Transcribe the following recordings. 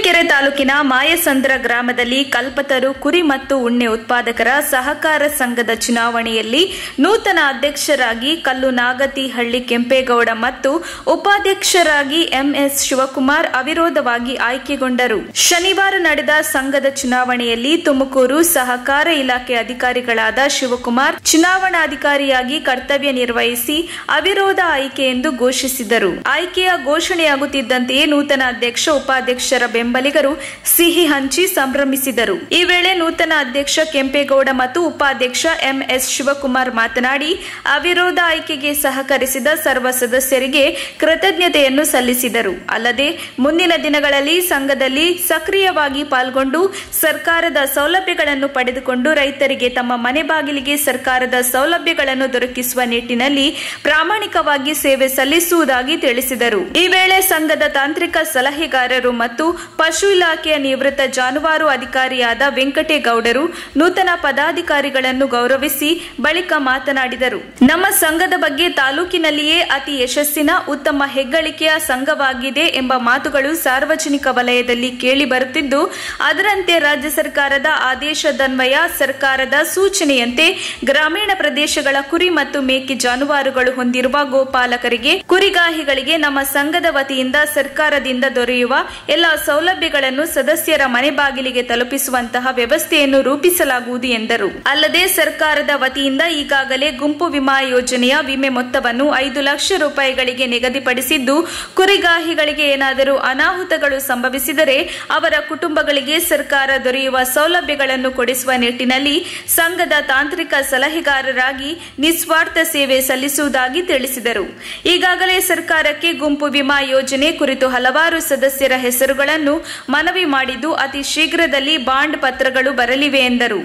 ತುರುವೇಕೆರೆ ತಾಲೂಕಿನ ಮಾಯಸಂದ್ರ ಗ್ರಾಮದಲ್ಲಿ ಕಲ್ಪತರು ಕುರಿ ಮತ್ತು ಉಣ್ಣೆ ಉತ್ಪಾದಕರ ಸಹಕಾರ ಸಂಘದ ಚುನಾವಣೆಯಲ್ಲಿ ನೂತನ ಅಧ್ಯಕ್ಷರಾಗಿ ಕಲ್ಲು ನಾಗತಿಹಳ್ಳಿ ಕೆಂಪೇಗೌಡ ಮತ್ತು ಉಪಾಧ್ಯಕ್ಷರಾಗಿ ಎಂಎಸ್ ಶಿವಕುಮಾರ್ ಅವಿರೋಧವಾಗಿ ಆಯ್ಕೆಗೊಂಡರು. ಶನಿವಾರ ನಡೆದ ಸಂಘದ ಚುನಾವಣೆಯಲ್ಲಿ ತುಮಕೂರು ಸಹಕಾರ ಇಲಾಖೆ ಅಧಿಕಾರಿಗಳಾದ ಶಿವಕುಮಾರ್ ಚುನಾವಣಾಧಿಕಾರಿಯಾಗಿ ಕರ್ತವ್ಯ ನಿರ್ವಹಿಸಿ ಅವಿರೋಧ ಆಯ್ಕೆ ಎಂದು ಘೋಷಿಸಿದರು. ಆಯ್ಕೆಯ ಘೋಷಣೆಯಾಗುತ್ತಿದ್ದಂತೆಯೇ ನೂತನ ಅಧ್ಯಕ್ಷ ಉಪಾಧ್ಯಕ್ಷರ ಬೆಂಬಲಿಗರು ಸಿಹಿ ಹಂಚಿ ಸಂಭ್ರಮಿಸಿದರು. ಈ ವೇಳೆ ನೂತನ ಅಧ್ಯಕ್ಷ ಕೆಂಪೇಗೌಡ ಮತ್ತು ಉಪಾಧ್ಯಕ್ಷ ಎಂಎಸ್ ಶಿವಕುಮಾರ್ ಮಾತನಾಡಿ, ಅವಿರೋಧ ಆಯ್ಕೆಗೆ ಸಹಕರಿಸಿದ ಸರ್ವ ಸದಸ್ಯರಿಗೆ ಕೃತಜ್ಞತೆಯನ್ನು ಸಲ್ಲಿಸಿದರು. ಅಲ್ಲದೆ ಮುಂದಿನ ದಿನಗಳಲ್ಲಿ ಸಂಘದಲ್ಲಿ ಸಕ್ರಿಯವಾಗಿ ಪಾಲ್ಗೊಂಡು ಸರ್ಕಾರದ ಸೌಲಭ್ಯಗಳನ್ನು ಪಡೆದುಕೊಂಡು ರೈತರಿಗೆ ತಮ್ಮ ಮನೆ ಬಾಗಿಲಿಗೆ ಸರ್ಕಾರದ ಸೌಲಭ್ಯಗಳನ್ನು ದೊರಕಿಸುವ ನಿಟ್ಟಿನಲ್ಲಿ ಪ್ರಾಮಾಣಿಕವಾಗಿ ಸೇವೆ ಸಲ್ಲಿಸುವುದಾಗಿ ತಿಳಿಸಿದರು. ಈ ವೇಳೆ ಸಂಘದ ತಾಂತ್ರಿಕ ಸಲಹೆಗಾರರು ಮತ್ತು ಪಶು ಇಲಾಖೆಯ ನಿವೃತ್ತ ಜಾನುವಾರು ಅಧಿಕಾರಿಯಾದ ವೆಂಕಟೇಗೌಡರು ನೂತನ ಪದಾಧಿಕಾರಿಗಳನ್ನು ಗೌರವಿಸಿ ಬಳಿಕ ಮಾತನಾಡಿದರು. ನಮ್ಮ ಸಂಘದ ಬಗ್ಗೆ ತಾಲೂಕಿನಲ್ಲಿಯೇ ಅತಿ ಯಶಸ್ಸಿನ ಉತ್ತಮ ಹೆಗ್ಗಳಿಕೆಯ ಸಂಘವಾಗಿದೆ ಎಂಬ ಮಾತುಗಳು ಸಾರ್ವಜನಿಕ ವಲಯದಲ್ಲಿ ಕೇಳಿ ಬರುತ್ತಿದ್ದು, ಅದರಂತೆ ರಾಜ್ಯ ಸರ್ಕಾರದ ಆದೇಶದನ್ವಯ ಸರ್ಕಾರದ ಸೂಚನೆಯಂತೆ ಗ್ರಾಮೀಣ ಪ್ರದೇಶಗಳ ಕುರಿ ಮತ್ತು ಮೇಕೆ ಜಾನುವಾರುಗಳು ಹೊಂದಿರುವ ಗೋಪಾಲಕರಿಗೆ ಕುರಿಗಾಹಿಗಳಿಗೆ ನಮ್ಮ ಸಂಘದ ವತಿಯಿಂದ ಸರ್ಕಾರದಿಂದ ದೊರೆಯುವ ಎಲ್ಲ ಸೌಲಭ್ಯಗಳನ್ನು ಸದಸ್ಯರ ಮನೆ ಬಾಗಿಲಿಗೆ ತಲುಪಿಸುವಂತಹ ವ್ಯವಸ್ಥೆಯನ್ನು ರೂಪಿಸಲಾಗುವುದು ಎಂದರು. ಅಲ್ಲದೆ ಸರ್ಕಾರದ ವತಿಯಿಂದ ಈಗಾಗಲೇ ಗುಂಪು ವಿಮಾ ಯೋಜನೆಯ ವಿಮೆ ಮೊತ್ತವನ್ನು 5 ಲಕ್ಷ ರೂಪಾಯಿಗಳಿಗೆ ನಿಗದಿಪಡಿಸಿದ್ದು, ಕುರಿಗಾಹಿಗಳಿಗೆ ಏನಾದರೂ ಅನಾಹುತಗಳು ಸಂಭವಿಸಿದರೆ ಅವರ ಕುಟುಂಬಗಳಿಗೆ ಸರ್ಕಾರ ದೊರೆಯುವ ಸೌಲಭ್ಯಗಳನ್ನು ಕೊಡಿಸುವ ನಿಟ್ಟಿನಲ್ಲಿ ಸಂಘದ ತಾಂತ್ರಿಕ ಸಲಹೆಗಾರರಾಗಿ ನಿಸ್ವಾರ್ಥ ಸೇವೆ ಸಲ್ಲಿಸುವುದಾಗಿ ತಿಳಿಸಿದರು. ಈಗಾಗಲೇ ಸರ್ಕಾರಕ್ಕೆ ಗುಂಪು ವಿಮಾ ಯೋಜನೆ ಕುರಿತು ಹಲವಾರು ಸದಸ್ಯರ ಹೆಸರುಗಳನ್ನು ಮನವಿ ಮಾಡಿದ್ದು, ಅತಿ ಶೀಘ್ರದಲ್ಲಿ ಬಾಂಡ್ ಪತ್ರಗಳು ಬರಲಿವೆ ಎಂದರು.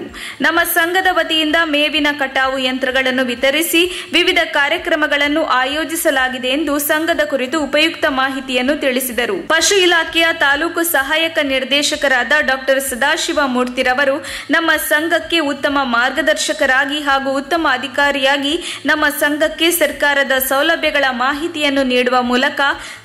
ನಮ್ಮ ಸಂಘದ ವತಿಯಿಂದ ಮೇವಿನ ಕಟಾವು ಯಂತ್ರಗಳನ್ನು ವಿತರಿಸಿ ವಿವಿಧ ಕಾರ್ಯಕ್ರಮಗಳನ್ನು ಆಯೋಜಿಸಲಾಗಿದೆ ಎಂದು ಸಂಘದ ಕುರಿತು ಉಪಯುಕ್ತ ಮಾಹಿತಿಯನ್ನು ತಿಳಿಸಿದರು. ಪಶು ಇಲಾಖೆಯ ತಾಲೂಕು ಸಹಾಯಕ ನಿರ್ದೇಶಕರಾದ ಡಾಕ್ಟರ್ ಸದಾಶಿವ ಮೂರ್ತಿರವರು ನಮ್ಮ ಸಂಘಕ್ಕೆ ಉತ್ತಮ ಮಾರ್ಗದರ್ಶಕರಾಗಿ ಹಾಗೂ ಉತ್ತಮ ಅಧಿಕಾರಿಯಾಗಿ ನಮ್ಮ ಸಂಘಕ್ಕೆ ಸರ್ಕಾರದ ಸೌಲಭ್ಯಗಳ ಮಾಹಿತಿಯನ್ನು ನೀಡುವ ಮೂಲಕ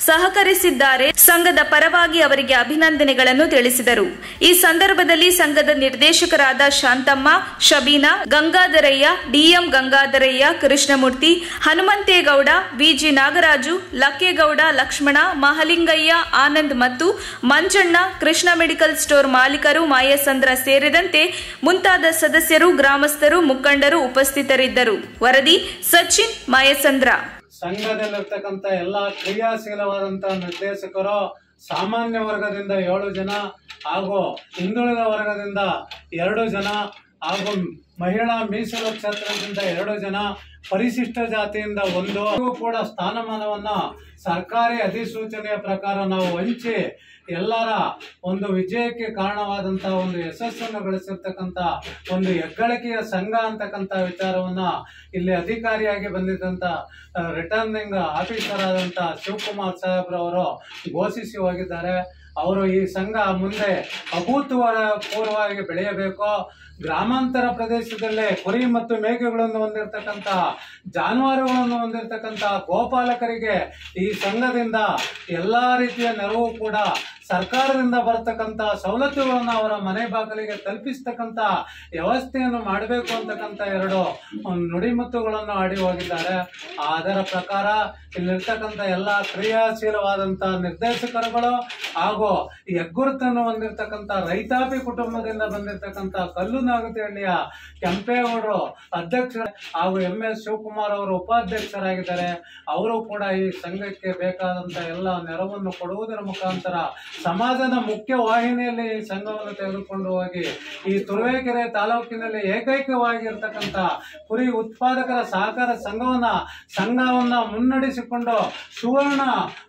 ಸಹಕರಿಸಿದ್ದಾರೆ. ಸಂಘದ ಪರವಾಗಿ ಅವರಿಗೆ ಅಭಿನಂದನೆಗಳನ್ನು ತಿಳಿಸಿದರು. ಈ ಸಂದರ್ಭದಲ್ಲಿ ಸಂಘದ ನಿರ್ದೇಶಕರಾದ ಶಾಂತಮ್ಮ, ಶಬೀನಾ, ಗಂಗಾಧರಯ್ಯ, ಡಿಎಂ ಗಂಗಾಧರಯ್ಯ, ಕೃಷ್ಣಮೂರ್ತಿ, ಹನುಮಂತೇಗೌಡ, ವಿಜಿ ನಾಗರಾಜು, ಲಕ್ಕೇಗೌಡ, ಲಕ್ಷ್ಮಣ, ಮಹಲಿಂಗಯ್ಯ, ಆನಂದ್ ಮತ್ತು ಮಂಜಣ್ಣ, ಕೃಷ್ಣ ಮೆಡಿಕಲ್ ಸ್ಟೋರ್ ಮಾಲೀಕರು, ಮಾಯಸಂದ್ರ ಸೇರಿದಂತೆ ಮುಂತಾದ ಸದಸ್ಯರು, ಗ್ರಾಮಸ್ಥರು, ಮುಖಂಡರು ಉಪಸ್ಥಿತರಿದ್ದರು. ವರದಿ ಸಚಿನ್, ಮಾಯಸಂದ್ರ. ಸಂಘದಲ್ಲಿರ್ತಕ್ಕಂಥ ಎಲ್ಲಾ ಕ್ರಿಯಾಶೀಲವಾದಂತಹ ನಿರ್ದೇಶಕರು ಸಾಮಾನ್ಯ ವರ್ಗದಿಂದ 7 ಜನ ಹಾಗೂ ಹಿಂದುಳಿದ ವರ್ಗದಿಂದ 2 ಜನ ಹಾಗೂ ಮಹಿಳಾ ಮೀಸಲು ಕ್ಷೇತ್ರದಿಂದ 2 ಜನ, ಪರಿಶಿಷ್ಟ ಜಾತಿಯಿಂದ 1 ಕೂಡ ಸ್ಥಾನಮಾನವನ್ನ ಸರ್ಕಾರಿ ಅಧಿಸೂಚನೆಯ ಪ್ರಕಾರ ನಾವು ಹಂಚಿ ಎಲ್ಲರ ಒಂದು ವಿಜಯಕ್ಕೆ ಕಾರಣವಾದಂತಹ ಒಂದು ಯಶಸ್ಸನ್ನು ಗಳಿಸಿರ್ತಕ್ಕಂಥ ಒಂದು ಹೆಗ್ಗಳಿಕೆಯ ಸಂಘ ಅಂತಕ್ಕಂಥ ವಿಚಾರವನ್ನ ಇಲ್ಲಿ ಅಧಿಕಾರಿಯಾಗಿ ಬಂದಿದ್ದಂತ ರಿಟರ್ನಿಂಗ್ ಆಫೀಸರ್ ಆದಂತ ಶಿವಕುಮಾರ್ ಸಾಹೇಬ್ರವರು ಘೋಷಿಸಿ ಹೋಗಿದ್ದಾರೆ. ಅವರು ಈ ಸಂಘ ಮುಂದೆ ಅಭೂತಪೂರ್ವವಾಗಿ ಬೆಳೆಯಬೇಕು. ಗ್ರಾಮಾಂತರ ಪ್ರದೇಶದಲ್ಲೇ ಕುರಿ ಮತ್ತು ಮೇಕೆಗಳನ್ನು ಹೊಂದಿರತಕ್ಕಂಥ ಜಾನುವಾರುಗಳನ್ನು ಹೊಂದಿರತಕ್ಕಂಥ ಗೋಪಾಲಕರಿಗೆ ಈ ಸಂಘದಿಂದ ಎಲ್ಲಾ ರೀತಿಯ ನೆರವು ಕೂಡ ಸರ್ಕಾರದಿಂದ ಬರತಕ್ಕಂಥ ಸವಲತ್ತುಗಳನ್ನು ಅವರ ಮನೆ ಬಾಗಿಲಿಗೆ ತಲುಪಿಸ್ತಕ್ಕಂಥ ವ್ಯವಸ್ಥೆಯನ್ನು ಮಾಡಬೇಕು ಅಂತಕ್ಕಂಥ 2 ನುಡಿಮುತ್ತುಗಳನ್ನು ಆಡಿ ಹೋಗಿದ್ದಾರೆ. ಅದರ ಪ್ರಕಾರ ಇಲ್ಲಿರ್ತಕ್ಕಂಥ ಎಲ್ಲ ಕ್ರಿಯಾಶೀಲವಾದಂಥ ನಿರ್ದೇಶಕರುಗಳು ಹಾಗೂ ಹೆಗ್ಗುರುತನ್ನು ಹೊಂದಿರತಕ್ಕಂಥ ರೈತಾಪಿ ಕುಟುಂಬದಿಂದ ಬಂದಿರತಕ್ಕಂಥ ಕಲ್ಲು ನಾಗತಿಹಳ್ಳಿಯ ಕೆಂಪೇಗೌಡರು ಅಧ್ಯಕ್ಷ ಹಾಗೂ ಎಂಎಸ್ ಶಿವಕುಮಾರ್ ಅವರು ಉಪಾಧ್ಯಕ್ಷರಾಗಿದ್ದಾರೆ. ಅವರು ಕೂಡ ಈ ಸಂಘಕ್ಕೆ ಬೇಕಾದಂತ ಎಲ್ಲ ನೆರವನ್ನು ಕೊಡುವುದರ ಮುಖಾಂತರ ಸಮಾಜದ ಮುಖ್ಯ ವಾಹಿನಿಯಲ್ಲಿ ಈ ಸಂಘವನ್ನು ತೆಗೆದುಕೊಂಡು ಹೋಗಿ ಈ ತುರುವೇಕೆರೆ ತಾಲೂಕಿನಲ್ಲಿ ಏಕೈಕವಾಗಿರ್ತಕ್ಕಂಥ ಕುರಿ ಉತ್ಪಾದಕರ ಸಹಕಾರ ಸಂಘವನ್ನ ಮುನ್ನಡೆಸಿಕೊಂಡು ಸುವರ್ಣ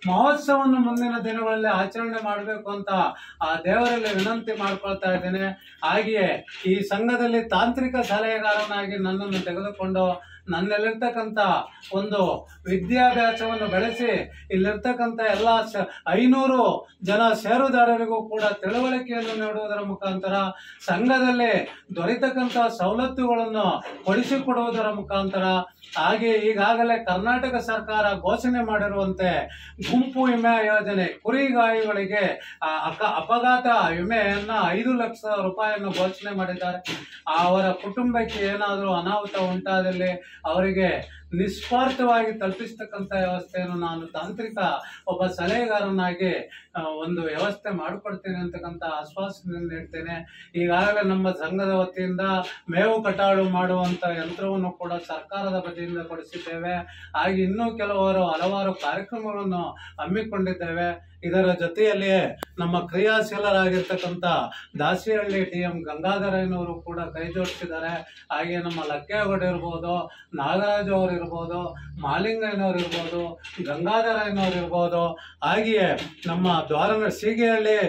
ಮಹೋತ್ಸವವನ್ನು ಮುಂದಿನ ದಿನಗಳಲ್ಲಿ ಆಚರಣೆ ಮಾಡಬೇಕು ಅಂತ ಆ ದೇವರಲ್ಲಿ ವಿನಂತಿ ಮಾಡ್ಕೊಳ್ತಾ ಇದ್ದೇನೆ. ಹಾಗೆಯೇ ಈ ಸಂಘದಲ್ಲಿ ತಾಂತ್ರಿಕ ಸಲಹೆಗಾರನಾಗಿ ನನ್ನನ್ನು ತೆಗೆದುಕೊಂಡು ನನ್ನಲ್ಲಿರ್ತಕ್ಕಂಥ ಒಂದು ವಿದ್ಯಾಭ್ಯಾಸವನ್ನು ಬೆಳೆಸಿ ಇಲ್ಲಿರ್ತಕ್ಕಂಥ ಎಲ್ಲ 500 ಜನ ಷೇರುದಾರರಿಗೂ ಕೂಡ ತಿಳುವಳಿಕೆಯನ್ನು ನೀಡುವುದರ ಮುಖಾಂತರ ಸಂಘದಲ್ಲಿ ದೊರೆತಕ್ಕಂಥ ಸವಲತ್ತುಗಳನ್ನು ಕೊಡಿಸಿಕೊಡುವುದರ ಮುಖಾಂತರ ಹಾಗೆ ಈಗಾಗಲೇ ಕರ್ನಾಟಕ ಸರ್ಕಾರ ಘೋಷಣೆ ಮಾಡಿರುವಂತೆ ಗುಂಪು ವಿಮೆ ಯೋಜನೆ ಕುರಿಗಾಯಿಗಳಿಗೆ ಅಪಘಾತ ವಿಮೆಯನ್ನ 5 ಲಕ್ಷ ರೂಪಾಯಿಯನ್ನು ಘೋಷಣೆ ಮಾಡಿದ್ದಾರೆ. ಅವರ ಕುಟುಂಬಕ್ಕೆ ಏನಾದರೂ ಅನಾಹುತ ಉಂಟಾದಲ್ಲಿ ಅವರಿಗೆ ನಿಸ್ವಾರ್ಥವಾಗಿ ತಲುಪಿಸ್ತಕ್ಕಂಥ ವ್ಯವಸ್ಥೆಯನ್ನು ನಾನು ತಾಂತ್ರಿಕ ಒಬ್ಬ ಸಲಹೆಗಾರನಾಗಿ ಒಂದು ವ್ಯವಸ್ಥೆ ಮಾಡಿಕೊಡ್ತೇನೆ ಅಂತಕ್ಕಂಥ ಆಶ್ವಾಸನೆ ನೀಡ್ತೇನೆ. ಈಗಾಗಲೇ ನಮ್ಮ ಸಂಘದ ವತಿಯಿಂದ ಮೇವು ಕಟಾಳು ಮಾಡುವಂಥ ಯಂತ್ರವನ್ನು ಕೂಡ ಸರ್ಕಾರದ ಬದಿಯಿಂದ ಕೊಡಿಸಿದ್ದೇವೆ. ಹಾಗೆ ಇನ್ನೂ ಹಲವಾರು ಕಾರ್ಯಕ್ರಮಗಳನ್ನು ಹಮ್ಮಿಕೊಂಡಿದ್ದೇವೆ. ಇದರ ಜೊತೆಯಲ್ಲಿಯೇ ನಮ್ಮ ಕ್ರಿಯಾಶೀಲರಾಗಿರ್ತಕ್ಕಂಥ ದಾಸಿಹಳ್ಳಿ TM ಗಂಗಾಧರಯ್ಯನವರು ಕೂಡ ಕೈ ಜೋಡಿಸಿದ್ದಾರೆ. ಹಾಗೆ ನಮ್ಮ ಲಕ್ಕೇಗೌಡ ಇರ್ಬೋದು, ನಾಗರಾಜು ಅವರು ಇರ್ಬೋದು, ಮಾಲಿಂಗಯ್ಯನವರು ಇರ್ಬೋದು, ಗಂಗಾಧರಯ್ಯನವರು ಇರ್ಬೋದು, ಹಾಗೆಯೇ ನಮ್ಮ ದ್ವಾರ ಸೀಗೆಹಳ್ಳಿ